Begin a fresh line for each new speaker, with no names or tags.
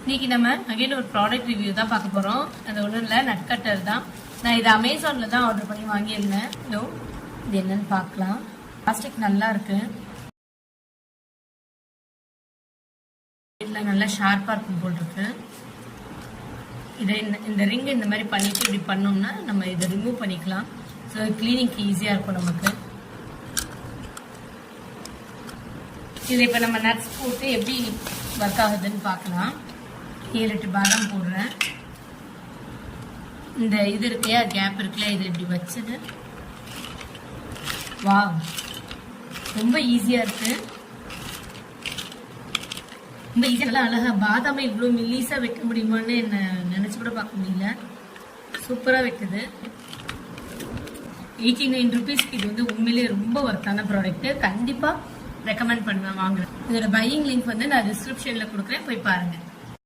இன்னைக்கு நம்ம அகைன் ஒரு ப்ராடக்ட் ரிவ்யூ தான் பார்க்க போறோம். அது ஒன்றும் இல்லை, நட் கட்டர் தான். நான் இது அமேசான்ல தான் ஆர்டர் பண்ணி வாங்கியிருந்தேன். இதோ இது என்னன்னு பார்க்கலாம். பிளாஸ்டிக் நல்லா இருக்கு, இதில் நல்லா ஷார்ப்பா இருக்கும் போல் இருக்கு. இதை இந்த ரிங் இந்த மாதிரி பண்ணிட்டு இப்படி பண்ணோம்னா நம்ம இதை ரிமூவ் பண்ணிக்கலாம். ஸோ கிளீனிங்க்கு ஈஸியா இருக்கும் நமக்கு. இது இப்போ நம்ம நட்ஸ் போட்டு எப்படி ஒர்க் ஆகுதுன்னு பார்க்கலாம். 7-8 பாதாம் போடுறேன். இந்த இது இருக்கையா கேப் இருக்குல்ல, இது இப்படி வச்சது. வா, ரொம்ப ஈஸியா இருக்கு, ரொம்ப ஈஸியா. நல்லா அழகா பாதாமை இவ்வளோ மெல்லிசா வைக்க முடியுமான்னு என்ன நினைச்சு கூட பார்க்க முடியல. சூப்பரா வைக்குது. 89 ருபீஸ்க்கு இது வந்து உண்மையிலேயே ரொம்ப ஒர்த்தான ப்ராடக்ட். கண்டிப்பா ரெக்கமெண்ட் பண்ணுவேன், வாங்குறேன். இதோட பையிங் லிங்க் வந்து நான் டிஸ்கிரிப்ஷன்ல கொடுக்குறேன், போய் பாருங்க.